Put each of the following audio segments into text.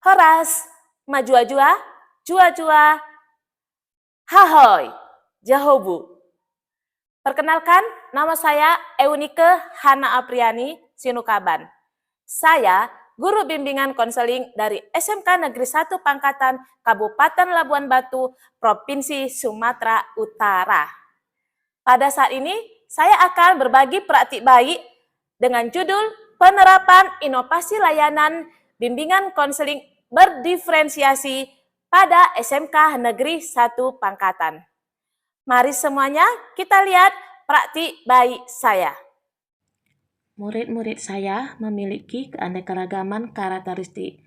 Horas, majua-jua, jua-jua, hahoy, jahobu. Perkenalkan, nama saya Eunike Hana Apriani Sinukaban. Saya guru bimbingan konseling dari SMK Negeri 1 Pangkatan, Kabupaten Labuan Batu, Provinsi Sumatera Utara. Pada saat ini, saya akan berbagi praktik baik dengan judul Penerapan Inovasi Layanan Bimbingan Konseling Berdiferensiasi pada SMK Negeri 1 Pangkatan. Mari semuanya kita lihat praktik baik saya. Murid-murid saya memiliki keanekaragaman karakteristik.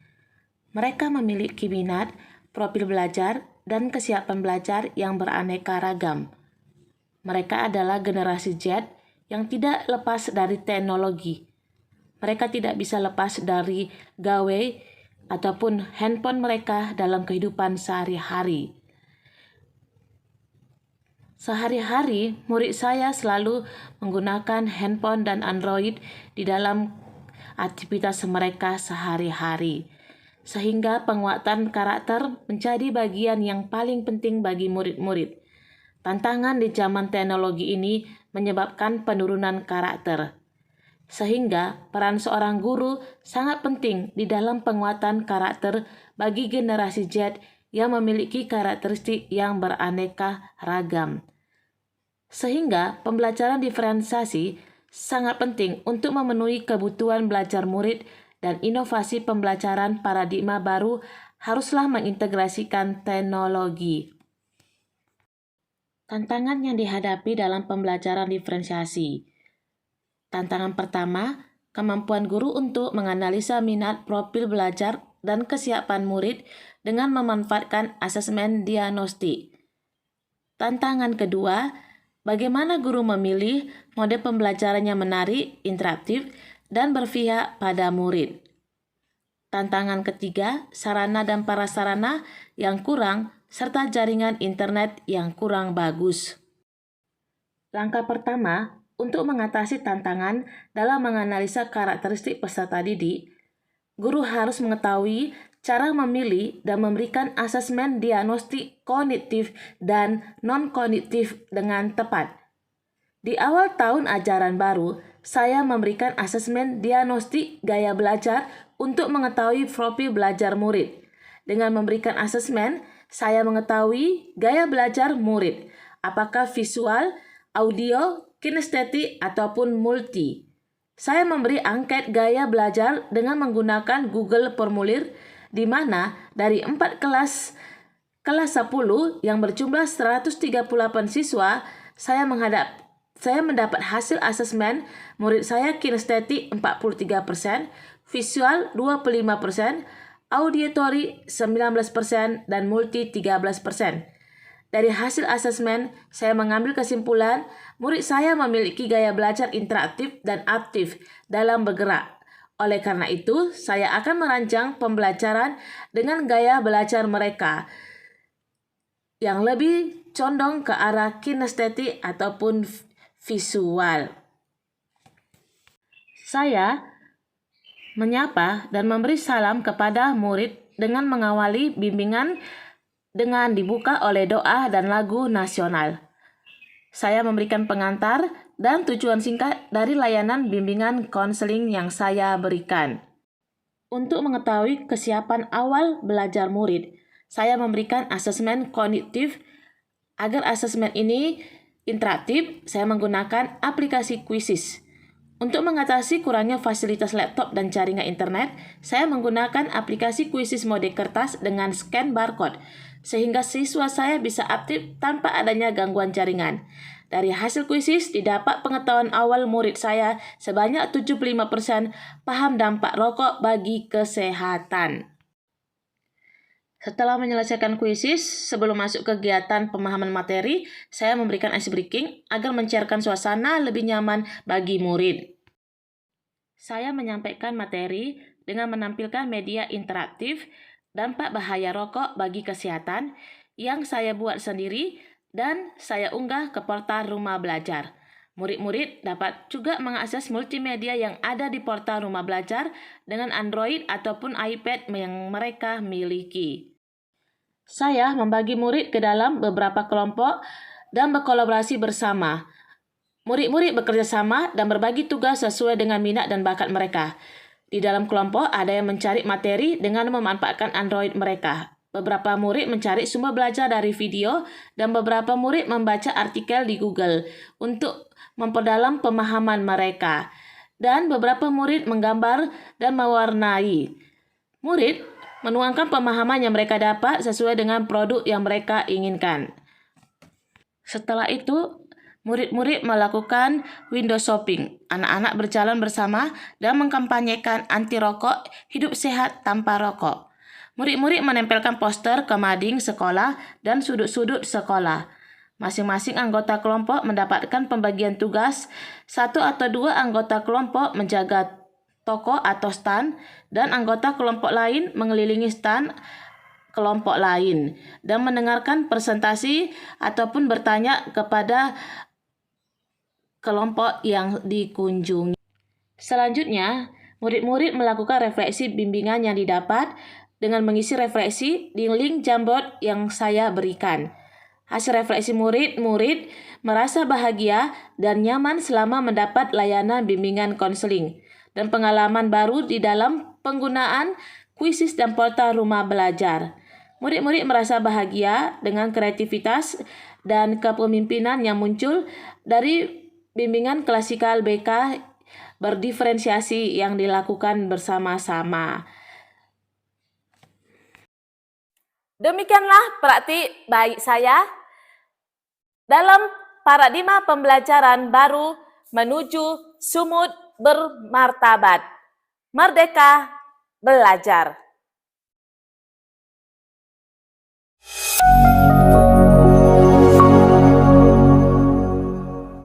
Mereka memiliki minat, profil belajar, dan kesiapan belajar yang beraneka ragam. Mereka adalah generasi Z yang tidak lepas dari teknologi. Mereka tidak bisa lepas dari gawe ataupun handphone mereka dalam kehidupan sehari-hari. Sehari-hari, murid saya selalu menggunakan handphone dan Android di dalam aktivitas mereka sehari-hari, sehingga penguatan karakter menjadi bagian yang paling penting bagi murid-murid. Tantangan di zaman teknologi ini menyebabkan penurunan karakter, sehingga peran seorang guru sangat penting di dalam penguatan karakter bagi generasi Z yang memiliki karakteristik yang beraneka ragam. Sehingga pembelajaran diferensiasi sangat penting untuk memenuhi kebutuhan belajar murid dan inovasi pembelajaran paradigma baru haruslah mengintegrasikan teknologi. Tantangan yang dihadapi dalam pembelajaran diferensiasi. Tantangan pertama, kemampuan guru untuk menganalisa minat profil belajar dan kesiapan murid dengan memanfaatkan asesmen diagnostik. Tantangan kedua, bagaimana guru memilih mode pembelajaran yang menarik, interaktif, dan berpihak pada murid. Tantangan ketiga, sarana dan prasarana yang kurang, serta jaringan internet yang kurang bagus. Langkah pertama, untuk mengatasi tantangan dalam menganalisa karakteristik peserta didik, guru harus mengetahui cara memilih dan memberikan asesmen diagnostik kognitif dan non-kognitif dengan tepat. Di awal tahun ajaran baru, saya memberikan asesmen diagnostik gaya belajar untuk mengetahui profil belajar murid. Dengan memberikan asesmen, saya mengetahui gaya belajar murid, apakah visual, audio, kinestetik, ataupun multi. Saya memberi angket gaya belajar dengan menggunakan Google Formulir, di mana dari 4 kelas 10 yang berjumlah 138 siswa, saya mendapat hasil asesmen murid saya kinestetik 43%, visual 25%, auditory 19%, dan multi 13%. Dari hasil asesmen, saya mengambil kesimpulan murid saya memiliki gaya belajar interaktif dan aktif dalam bergerak. Oleh karena itu, saya akan merancang pembelajaran dengan gaya belajar mereka yang lebih condong ke arah kinestetik ataupun visual. Saya menyapa dan memberi salam kepada murid dengan mengawali bimbingan dengan dibuka oleh doa dan lagu nasional. Saya memberikan pengantar dan tujuan singkat dari layanan bimbingan konseling yang saya berikan. Untuk mengetahui kesiapan awal belajar murid, saya memberikan asesmen kognitif. Agar asesmen ini interaktif, saya menggunakan aplikasi Quizzes. Untuk mengatasi kurangnya fasilitas laptop dan jaringan internet, saya menggunakan aplikasi Quizzes mode kertas dengan scan barcode, sehingga siswa saya bisa aktif tanpa adanya gangguan jaringan. Dari hasil Quizzes didapat pengetahuan awal murid saya sebanyak 75% paham dampak rokok bagi kesehatan. Setelah menyelesaikan Quizzes, sebelum masuk kegiatan pemahaman materi, saya memberikan ice breaking agar mencairkan suasana lebih nyaman bagi murid. Saya menyampaikan materi dengan menampilkan media interaktif, dampak bahaya rokok bagi kesehatan, yang saya buat sendiri dan saya unggah ke portal Rumah Belajar. Murid-murid dapat juga mengakses multimedia yang ada di portal Rumah Belajar dengan Android ataupun iPad yang mereka miliki. Saya membagi murid ke dalam beberapa kelompok dan berkolaborasi bersama. Murid-murid bekerja sama dan berbagi tugas sesuai dengan minat dan bakat mereka. Di dalam kelompok ada yang mencari materi dengan memanfaatkan Android mereka. Beberapa murid mencari sumber belajar dari video dan beberapa murid membaca artikel di Google untuk memperdalam pemahaman mereka. Dan beberapa murid menggambar dan mewarnai. Murid menuangkan pemahaman yang mereka dapat sesuai dengan produk yang mereka inginkan. Setelah itu, murid-murid melakukan window shopping. Anak-anak berjalan bersama dan mengkampanyekan anti rokok, hidup sehat tanpa rokok. Murid-murid menempelkan poster ke mading sekolah dan sudut-sudut sekolah. Masing-masing anggota kelompok mendapatkan pembagian tugas. 1 atau 2 anggota kelompok menjaga toko atau stand, dan anggota kelompok lain mengelilingi stand kelompok lain dan mendengarkan presentasi ataupun bertanya kepada kelompok yang dikunjungi. Selanjutnya, murid-murid melakukan refleksi bimbingan yang didapat dengan mengisi refleksi di link Jamboard yang saya berikan. Hasil refleksi murid-murid merasa bahagia dan nyaman selama mendapat layanan bimbingan konseling dan pengalaman baru di dalam penggunaan kuisis dan portal Rumah Belajar. Murid-murid merasa bahagia dengan kreativitas dan kepemimpinan yang muncul dari bimbingan klasikal BK berdiferensiasi yang dilakukan bersama-sama. Demikianlah praktik baik saya dalam paradigma pembelajaran baru menuju sumut bermartabat. Merdeka belajar.